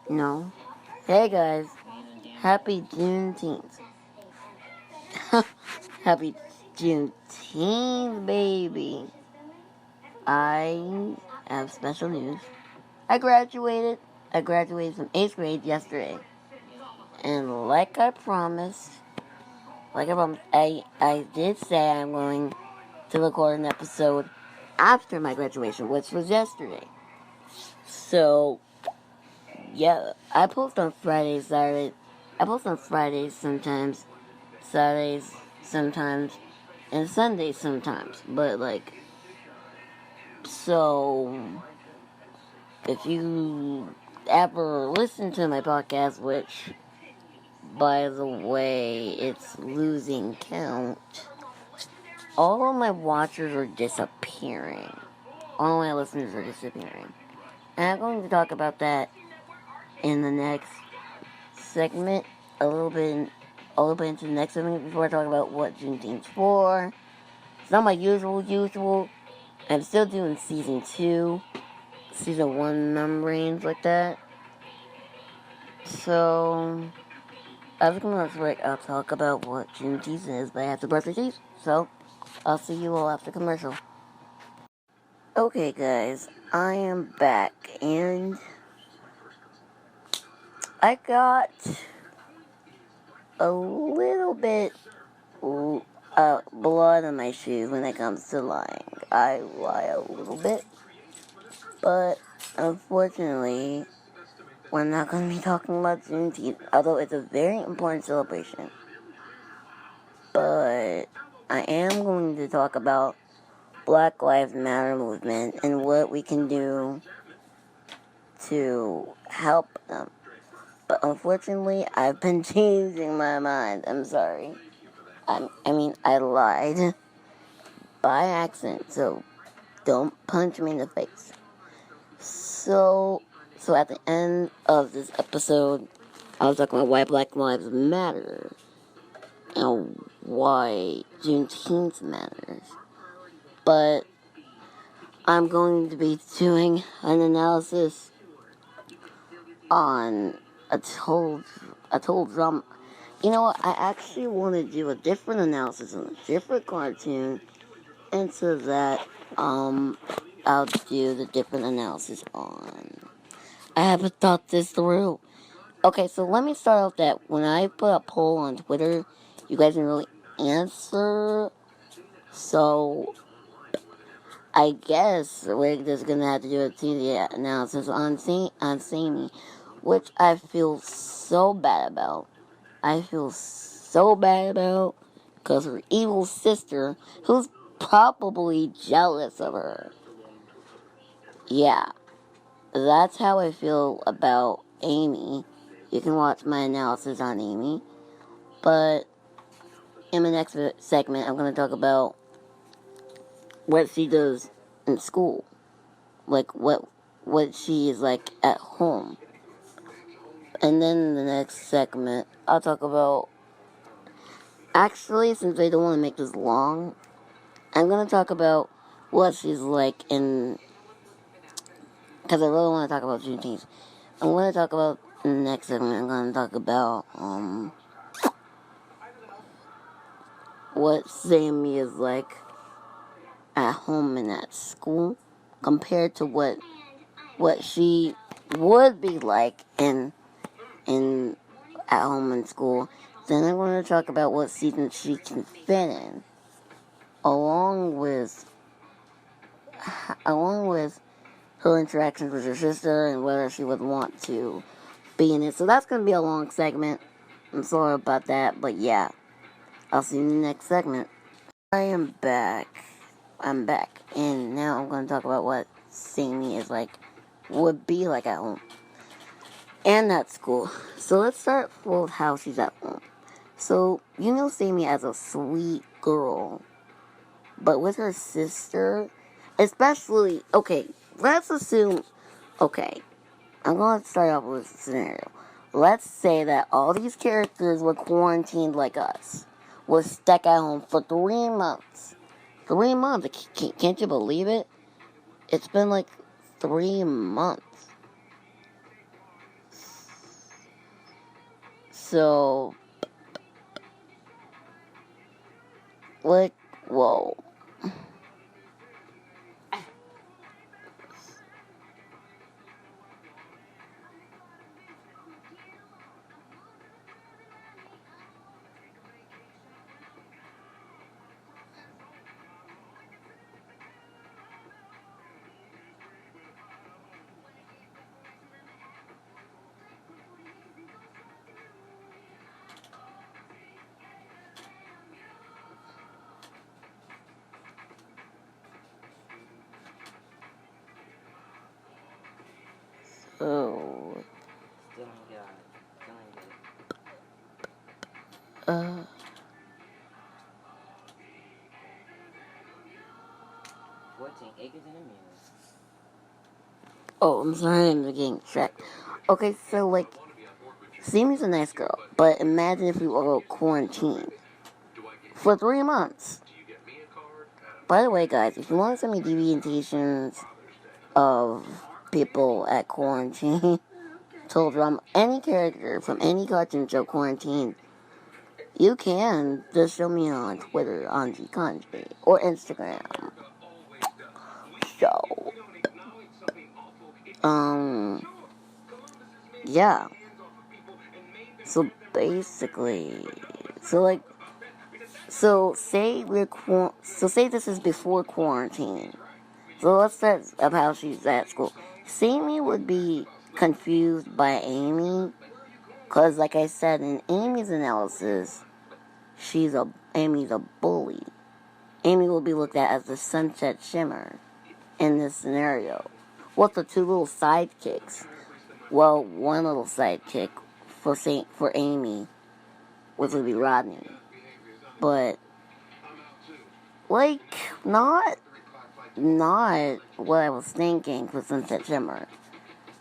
No. Hey guys, happy Juneteenth. Happy Juneteenth, baby. I have special news. I graduated. I graduated from 8th grade yesterday. And like I promised, I did say I'm going to record an episode after my graduation, which was yesterday. So, yeah, I post on Fridays, Saturdays. I post on Fridays sometimes, Saturdays sometimes, and Sundays sometimes. But, so, if you ever listen to my podcast, which, by the way, it's losing count, all of my watchers are disappearing. All my listeners are disappearing. And I'm going to talk about that in the next segment, a little bit into the next segment before I talk about what Juneteenth's for. It's not my usual. I'm still doing season 2, season 1 membranes like that. So, as a commercial break, I'll talk about what Juneteenth is, but I have to brush my teeth. So, I'll see you all after commercial. Okay, guys, I am back, and I got a little bit blood on my shoes when it comes to lying. I lie a little bit, but unfortunately, we're not going to be talking about Juneteenth, although it's a very important celebration. But I am going to talk about Black Lives Matter movement and what we can do to help them. But unfortunately, I've been changing my mind. I'm sorry. I lied by accident, so don't punch me in the face. So at the end of this episode, I was talking about why Black Lives Matter and why Juneteenth matters. But I'm going to be doing an analysis on a total drama. You know what? I actually want to do a different analysis on a different cartoon, and so that I'll do the different analysis on. I haven't thought this through. Okay, so let me start off that when I put a poll on Twitter, you guys didn't really answer. So I guess we're just gonna have to do a TDI analysis on Samey, which I feel so bad about. Because her evil sister, who's probably jealous of her. Yeah, that's how I feel about Amy. You can watch my analysis on Amy. But in the next segment, I'm going to talk about what she does in school. Like, what she is like at home. And then in the next segment, I'll talk about... Actually, since I don't want to make this long, I'm going to talk about what she's like in... Because I really want to talk about Juneteenth. I'm going to talk about... In the next segment, I'm going to talk about... what Samey is like at home and at school compared to what she would be like in at home and school. Then I'm going to talk about what season she can fit in, along with her interactions with her sister and whether she would want to be in it. So that's going to be a long segment. I'm sorry about that, but yeah. I'll see you in the next segment. I am back. I'm back. And now I'm going to talk about what Samey is like, would be like at home. And at school. So let's start with how she's at home. So, you know Samey as a sweet girl. But with her sister, especially, okay, let's assume, okay, I'm going to start off with a scenario. Let's say that all these characters were quarantined like us. Was stuck at home for 3 months. 3 months. Can't you believe it? It's been like 3 months. So, like, whoa. Oh. Uh. 14 acres and a mule. Oh, I'm sorry, I'm getting tracked. Okay, so, like, Samey's a nice girl, but imagine if we were quarantined for 3 months. By the way, guys, if you want to send me deviations of people at quarantine, total drama, any character from any cartoon show quarantine, you can just show me on Twitter, on Gkanji, or Instagram. So, yeah. So basically, so say this is before quarantine. So let's set up how she's at school. Samey would be confused by Amy, cause like I said in Amy's analysis, Amy's a bully. Amy will be looked at as the sunset shimmer in this scenario. With the 2 little sidekicks. Well, one little sidekick for Amy, which would be Rodney. But like not what I was thinking for Sunset Shimmer.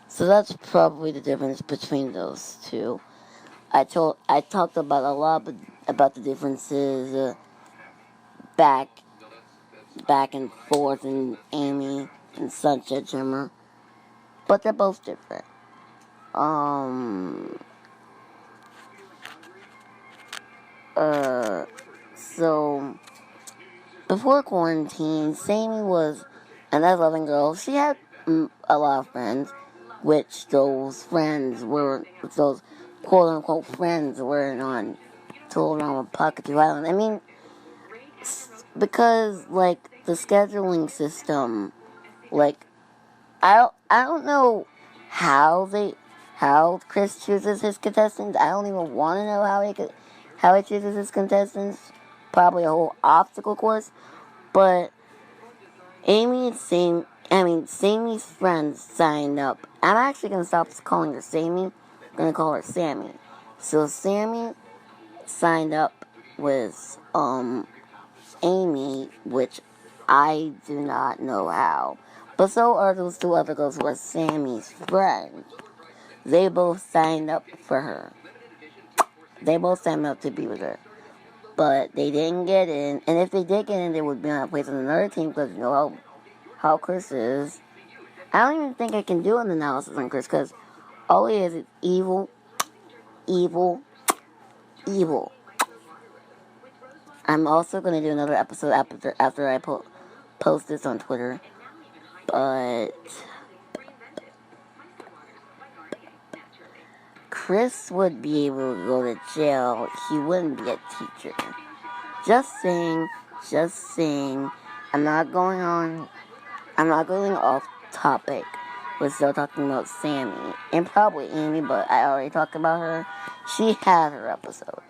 So that's probably the difference between those two. I talked about a lot about the differences back and forth in Amy and Sunset Shimmer, but they're both different. So before quarantine, Samey was a nice loving girl. She had a lot of friends, which those quote unquote friends were on Total Realm of Puckatoo Island. I mean, because like the scheduling system, like I don't know how Chris chooses his contestants. I don't even want to know how he chooses his contestants. Probably a whole obstacle course, but Samey's friends signed up. I'm actually gonna stop calling her Samey. I'm gonna call her Samey. So Samey signed up with Amy, which I do not know how. But so are those 2 other girls who are Sammy's friends. They both signed up for her. They both signed up to be with her. But they didn't get in. And if they did get in, they would be on a place on another team because you know how Chris is. I don't even think I can do an analysis on Chris because all he is evil, evil, evil. I'm also going to do another episode after I post this on Twitter. But Chris would be able to go to jail. He wouldn't be a teacher. Just saying. I'm not going off topic. We're still talking about Samey and probably Amy, but I already talked about her. She had her episode.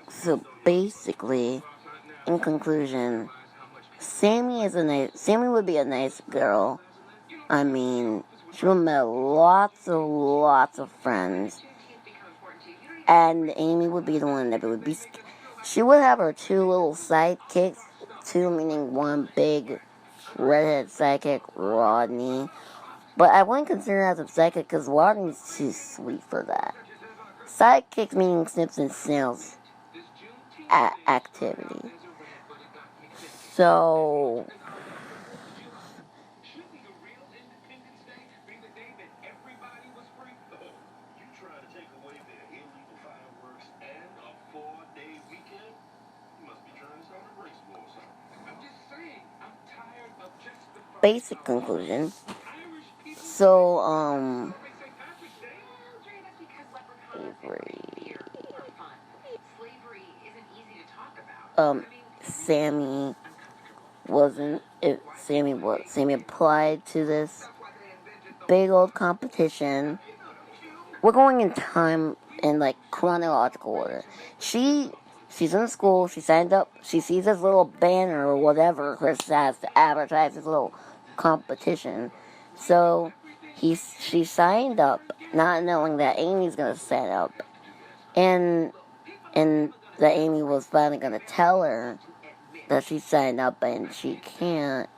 So basically, in conclusion, Samey would be a nice girl. I mean, she would have lots of friends. And Amy would be the one that would be. She would have her 2 little sidekicks, two meaning one big redhead psychic, Rodney. But I wouldn't consider her as a psychic because Rodney's too sweet for that. Sidekick meaning snips and snails activity. So, basic conclusion. So, Samey Samey applied to this big old competition. We're going in time in like chronological order. She's in school, she signed up, she sees this little banner or whatever Chris has to advertise this little competition. So she signed up not knowing that Amy's gonna sign up. And that Amy was finally gonna tell her that she signed up and she can't.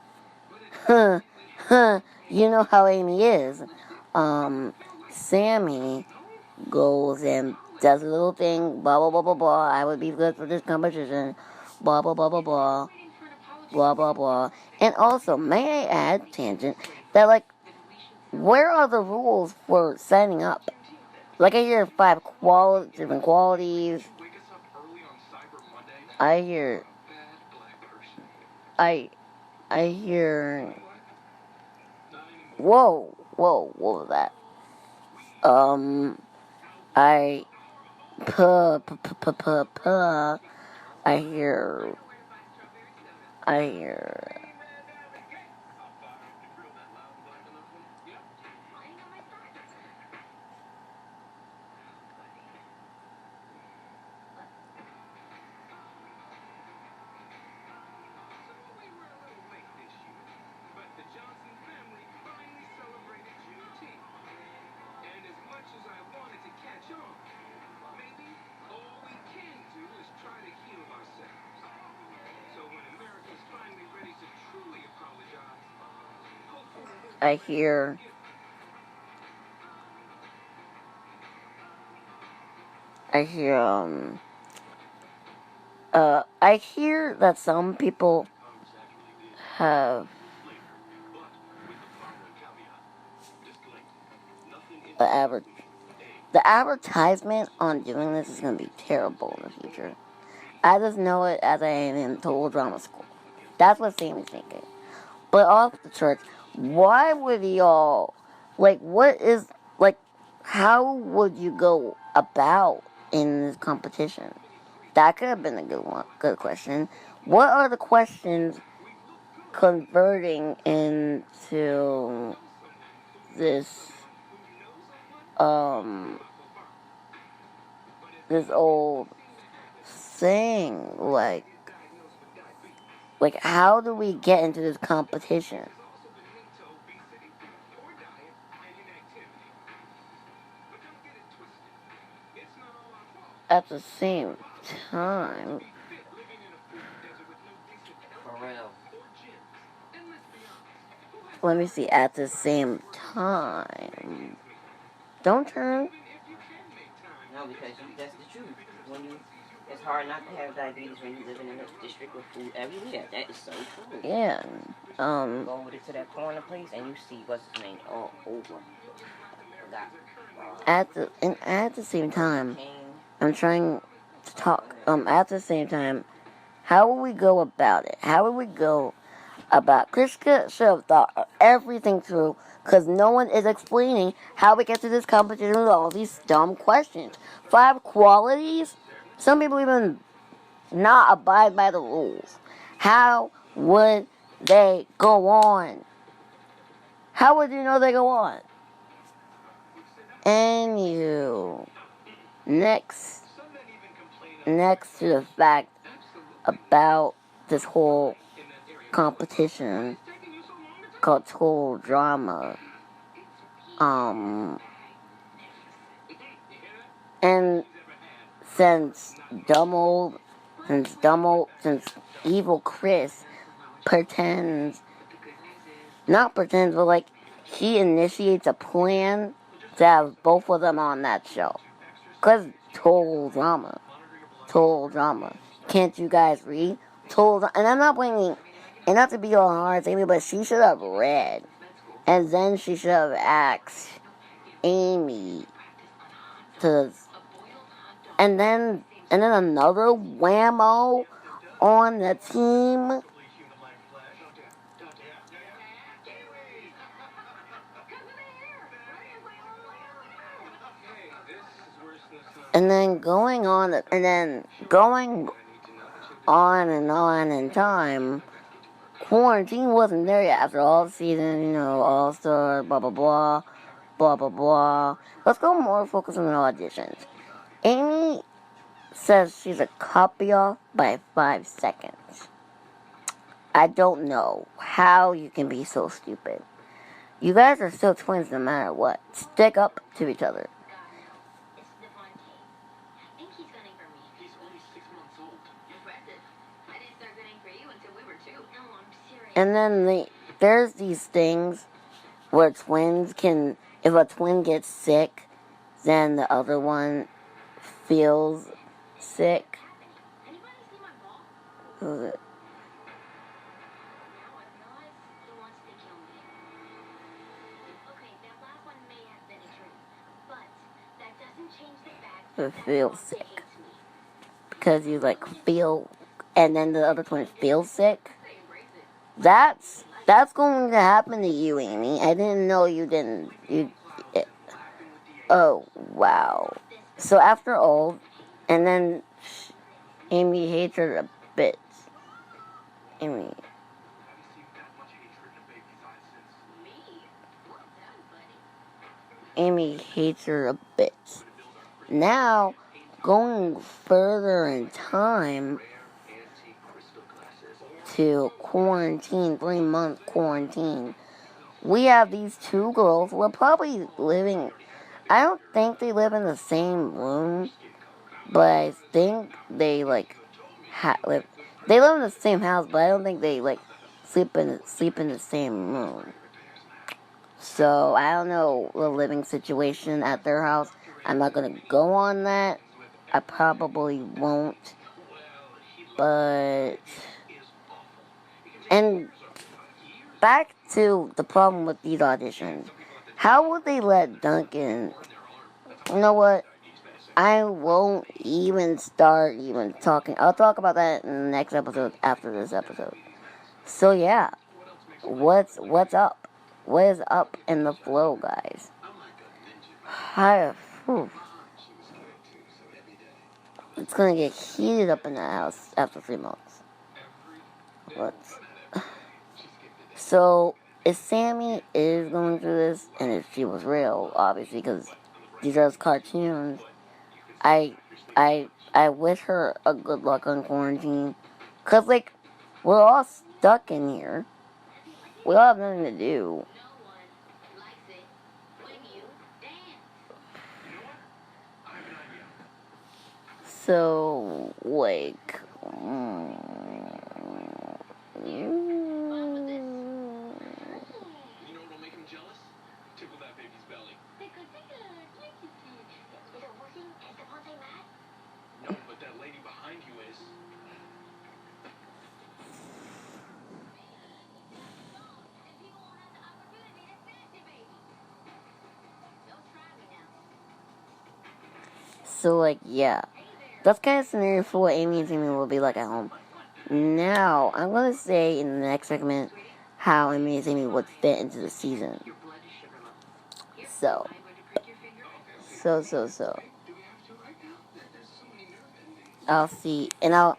You know how Amy is. Samey goes and does a little thing, blah, blah, blah, blah, blah. I would be good for this competition, blah, blah, blah, blah, blah, blah, blah, blah. And also, may I add, tangent, that, like, where are the rules for signing up? Like, I hear 5 different qualities. I hear, whoa, what was that? I hear, I hear, I hear that some people have the advertisement on doing this is going to be terrible in the future. I just know it as I am in total drama school. That's what Sam's thinking. But off the church, why would y'all, like, how would you go about in this competition? That could have been a good question. What are the questions converting into this, this old thing? Like, how do we get into this competition? At the same time, let me see, at the same time, don't turn. No, because that's the truth. It's hard not to have diabetes when you're living in a district with food everywhere. That is so true. Yeah. Go over to that corner place and you see what's his name all over. At the same time, I'm trying to talk. At the same time, how will we go about it? How will we go about? Krishka should have thought everything through, because no one is explaining how we get to this competition with all these dumb questions. 5 qualities? Some people even not abide by the rules. How would they go on? How would you know they go on? Anywho, next to the fact about this whole competition called Total Drama, and since dumb old since evil Chris not pretends, but like, he initiates a plan to have both of them on that show. Cause total drama. Can't you guys read? And I'm not blaming, and not to be all hard, Amy, but she should have read. And then she should have asked Amy to, and then another whammo on the team. And then going on and on in time, quarantine wasn't there yet after all the season, All-Star, blah, blah, blah, blah, blah, blah. Let's go more focus on the auditions. Amy says she's a copy off by 5 seconds. I don't know how you can be so stupid. You guys are still twins no matter what. Stick up to each other. And then there's these things where if a twin gets sick, then the other one feels sick. Who's it? It feels sick. Because you feel, and then the other twin feels sick. That's going to happen to you, Amy. I didn't know you didn't. Oh, wow. So after all, and then Amy hates her a bit. Amy hates her a bit. Now, going further in time to quarantine, 3-month quarantine, we have these two girls who are probably living, I don't think they live in the same room, but I think they live in the same house, but I don't think they sleep in the same room. So I don't know the living situation at their house. I'm not gonna go on that. I probably won't. But, and back to the problem with these auditions. How would they let Duncan? You know what? I won't even start talking. I'll talk about that in the next episode after this episode. So yeah, what's up? What is up in the flow, guys? It's gonna get heated up in the house after 3 months. So, if Samey is going through this, and if she was real, obviously, because these are cartoons, I wish her a good luck on quarantine. Because, we're all stuck in here. We all have nothing to do. So, yeah. That's kind of scenario for what Amy and Sammy will be like at home. Now, I'm going to say in the next segment how Amy and Sammy would fit into the season. So. I'll see, and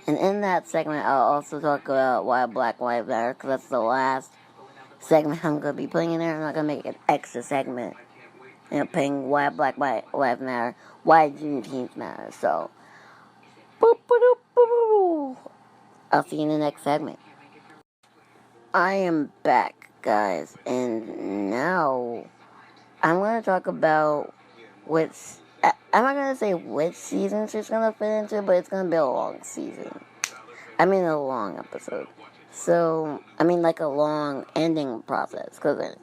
in that segment, I'll also talk about why Black Lives Matter, because that's the last segment I'm going to be putting in there. I'm not going to make an extra segment, putting why Black Lives Matter, why Juneteenth matters. So, I'll see you in the next segment. I am back, guys, and now I'm going to talk about what's I'm not gonna say which season she's gonna fit into, but it's gonna be a long season. I mean, a long episode. So, I mean, like a long ending process. Because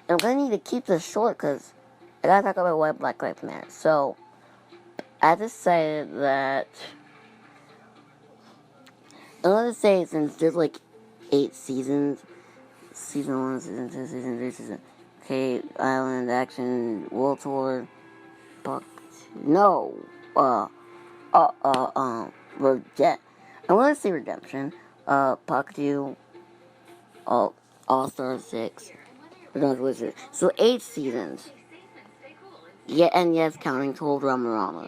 I'm gonna need to keep this short because I gotta talk about why Black Lives Matter. So, I decided that I'm gonna say since there's like 8 seasons, season 1, season 2, season 3, season. Okay, Island, Action, World Tour, Buck. No, Reject. I want to say Redemption. Puck 2, All-Star 6, Redemption Wizard. So 8 seasons. Yeah, and yes, counting Total Drama.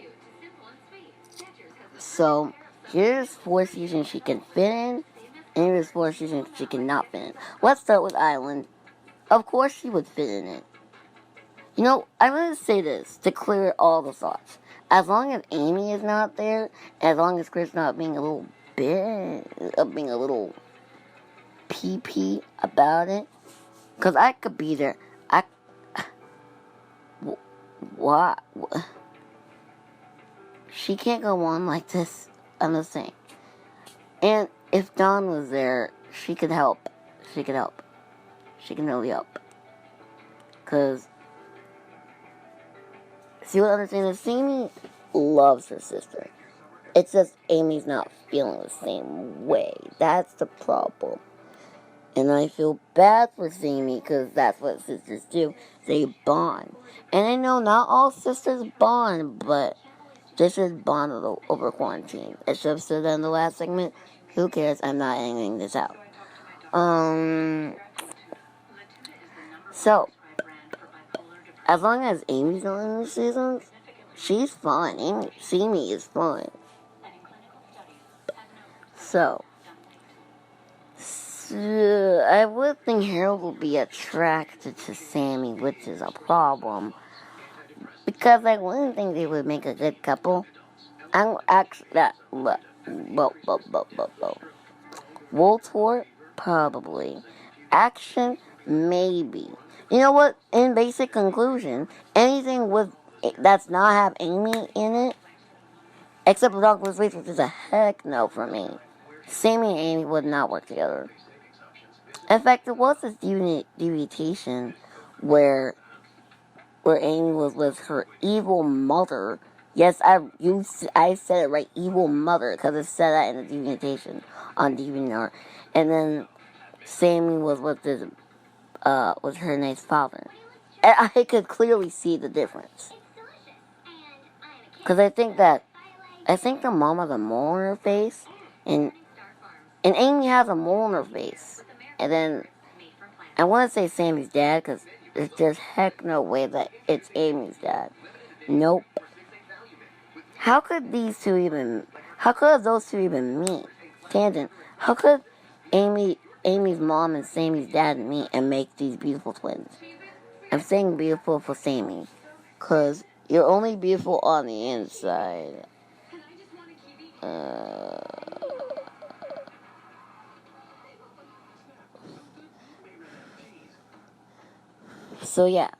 So, here's 4 seasons she can fit in, and here's 4 seasons she cannot fit in. Let's start with Island. Of course she would fit in it. You know, I'm going to say this to clear all the thoughts. As long as Amy is not there, as long as Chris not being a little being a little pee about it, because I could be there. What? She can't go on like this. I'm just saying. And if Dawn was there, she could help. She can really help. Because, see what I'm saying? Samey loves her sister. It's just Amy's not feeling the same way. That's the problem. And I feel bad for Samey because that's what sisters do. They bond. And I know not all sisters bond, but they should bond over quarantine. I should have said that in the last segment. Who cares? I'm not ending this out. So, as long as Amy's not in the seasons, she's fine. Samey is fine. So, I would think Harold will be attracted to Samey, which is a problem. Because I wouldn't think they would make a good couple. I'm actually World Tour, probably. Action, maybe. You know what? In basic conclusion, anything that's not have Amy in it, except for Dog Race, which is a heck no for me. Sammy and Amy would not work together. In fact, there was this deviation where Amy was with her evil mother. Yes, I said it right, evil mother, because it said that in the deviation on DVR. And then Sammy was with her nice father. And I could clearly see the difference. Because I think the mom has a mole on her face, and Amy has a mole on her face. And then, I want to say Sammy's dad, because there's heck no way that it's Amy's dad. Nope. How could those two even meet? Tangent. How could Amy's mom and Sammy's dad meet and make these beautiful twins? I'm saying beautiful for Sammy, because you're only beautiful on the inside. So yeah,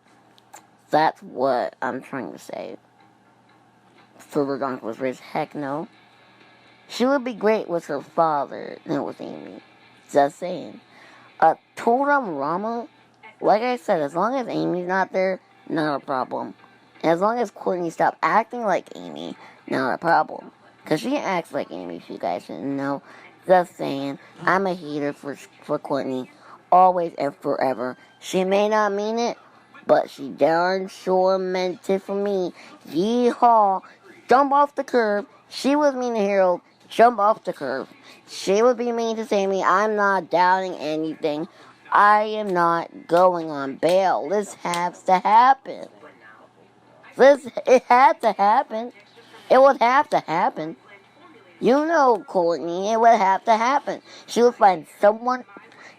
that's what I'm trying to say. Silver Donk was raised, heck no. She would be great with her father than with Amy. Just saying. Total Rama, like I said, as long as Amy's not there, not a problem. And as long as Courtney stopped acting like Amy, not a problem. Because she acts like Amy, if you guys didn't know. Just saying, I'm a hater for Courtney. Always and forever. She may not mean it, but she darn sure meant it for me. Yeehaw. Jump off the curb. She was mean to Harold. Jump off the curb. She would be mean to Sammy. I'm not doubting anything. I am not going on bail. This has to happen. It had to happen. It would have to happen. You know, Courtney, it would have to happen. She would find someone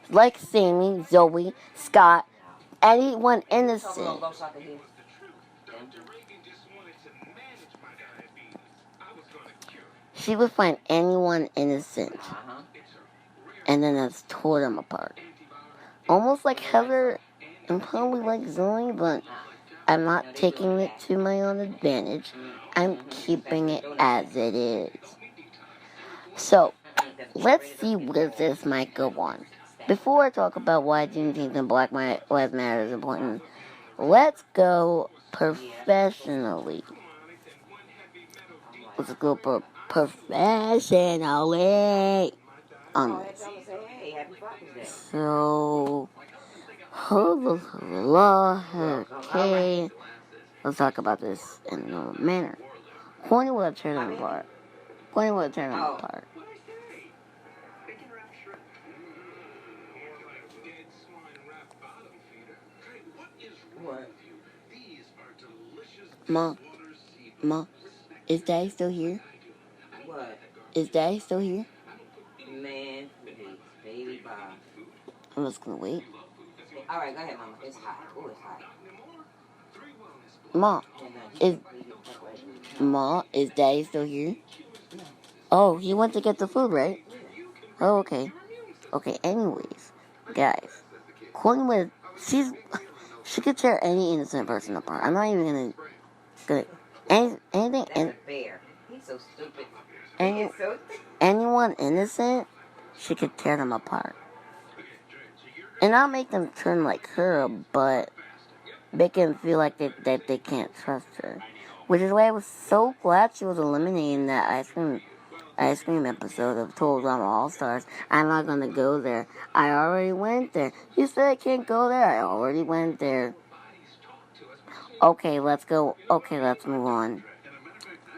like Sammy, Zoe, Scott, anyone innocent. She would find anyone innocent. And then that's tore them apart. Almost like Heather and probably like Zoe, but I'm not taking it to my own advantage. I'm keeping it as it is. So, let's see where this might go on. Before I talk about why Juneteenth and Black Lives Matter is important, let's go professionally. Let's go professionally on this. So, okay, let's talk about this in a normal manner. Corny would have turned them apart. Corny would have turned them apart. Ma, is Daddy still here? What? Is Daddy still here? Man, please, baby, bye. I'm just gonna wait. Alright, go ahead, Mama. It's hot. Oh, it's hot. Is Daddy still here? Oh, he went to get the food, right? Oh, okay. Okay, anyways, guys, Courtney was, she could tear any innocent person apart. I'm not even gonna anything. That's a bear. He's so stupid. Anyone innocent, she could tear them apart. And not make them turn like her, but make them feel like that they can't trust her. Which is why I was so glad she was eliminating that ice cream episode of Total Drama All Stars. I'm not gonna go there. I already went there. You said I can't go there. I already went there. Okay, let's go. Okay, let's move on.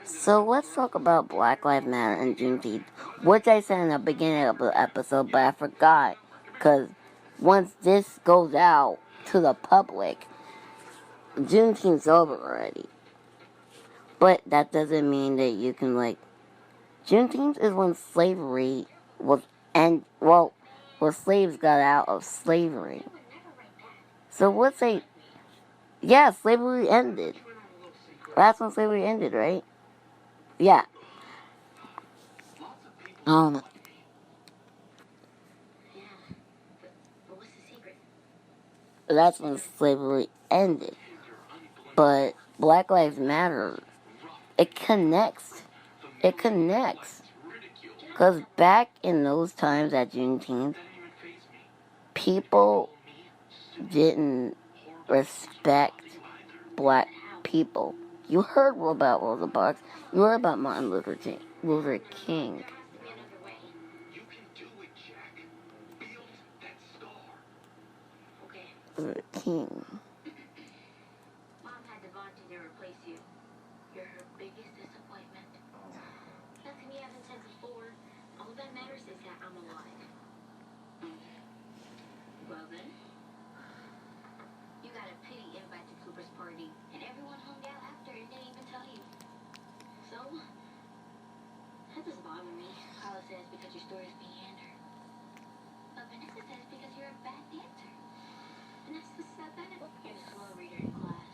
So let's talk about Black Lives Matter and Juneteenth, which I said in the beginning of the episode, but I forgot. Because once this goes out to the public, Juneteenth's over already. But that doesn't mean that you can, Juneteenth is when slavery was, where slaves got out of slavery. So let's say, yeah, slavery ended. That's when slavery ended, right? Yeah. That's when slavery ended. But Black Lives Matter, it connects. It connects. Because back in those times at Juneteenth, people didn't respect black people. You heard about Rosa Parks. You heard about Martin Luther King. King. Mom had to volunteer to replace you. You're her biggest disappointment. Nothing you haven't said before. All that matters is that I'm alive. Well then, you got a pity invite to Cooper's party, and everyone hung out after and didn't even tell you. So, that doesn't bother me. Carla says because your stories meander. But Vanessa says because you're a bad dancer. And that's the sad bad. You're the slow reader in class.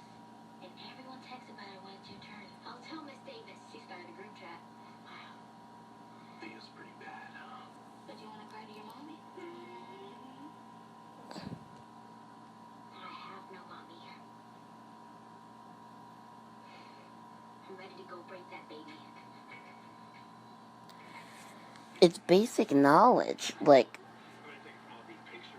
And everyone texts about it when it's your turn. I'll tell Miss Davis. She started a group chat. Wow. Feels pretty bad, huh? But you want to cry to your mommy? I have no mommy here. I'm ready to go break that baby. It's basic knowledge.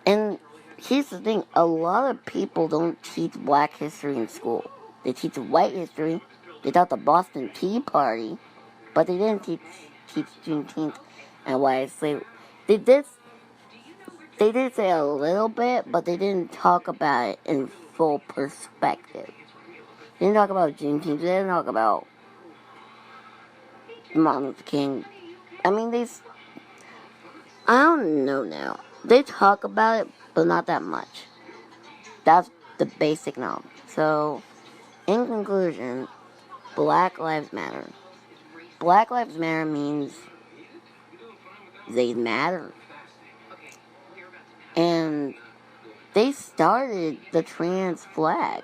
And here's the thing, a lot of people don't teach black history in school. They teach white history. They taught the Boston Tea Party, but they didn't teach Juneteenth and why slavery. They did say a little bit, but they didn't talk about it in full perspective. They didn't talk about Juneteenth. They didn't talk about Martin Luther King. I mean, I don't know now. They talk about it, but not that much. That's the basic knowledge. So, in conclusion, Black Lives Matter. Black Lives Matter means they matter. And they started the trans flag.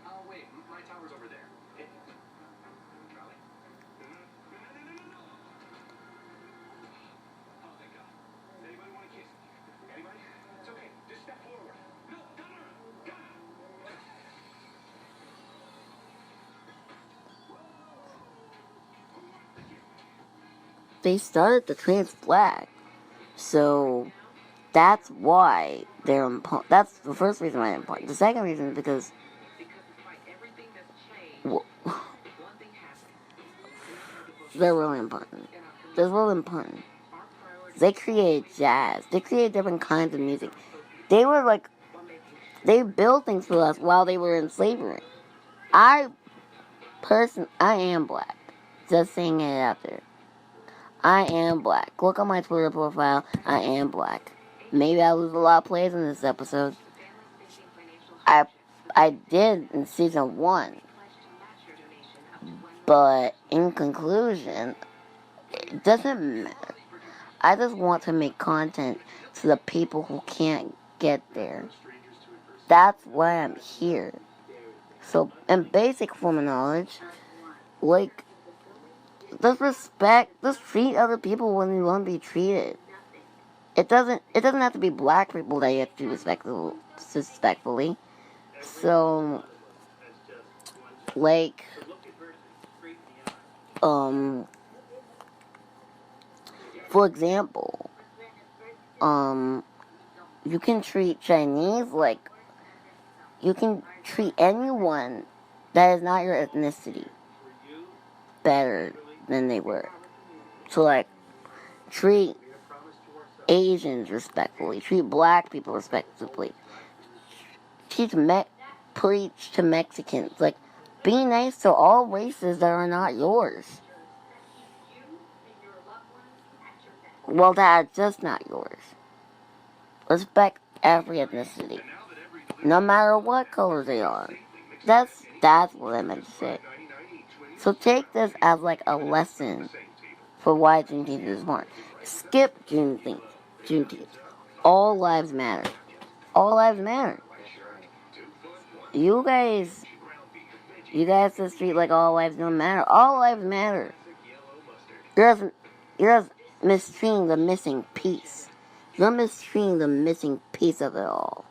Oh, wait, my tower's over there. they started the trans flag. So that's why they're important. That's the first reason why they're important. The second reason is because they're really important. They're really important. They created jazz. They created different kinds of music. They were like, they built things for us while they were in slavery. I am black. Just saying it out there. I am black. Look on my Twitter profile. I am black. Maybe I lose a lot of plays in this episode. I did in season 1. But in conclusion, it doesn't matter. I just want to make content to the people who can't get there. That's why I'm here. So, in basic form of knowledge, like, just treat other people when you want to be treated. It doesn't have to be black people that you have to treat respectfully. So, like, for example, you can treat Chinese like, you can treat anyone that is not your ethnicity better than they were. So, like, treat Asians respectfully, treat black people respectfully, preach to Mexicans, like, be nice to all races that are not yours. Well, that are just not yours. Respect every ethnicity, no matter what color they are. That's what I meant to say. So take this as like a lesson for why Juneteenth is important. Skip Juneteenth. All lives matter. All lives matter. You guys just treat like all lives don't matter. All lives matter. You're just mistreating the missing piece. You're mistreating the missing piece of it all.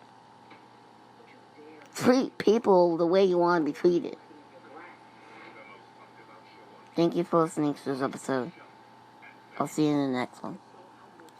Treat people the way you want to be treated. Thank you for listening to this episode. I'll see you in the next one.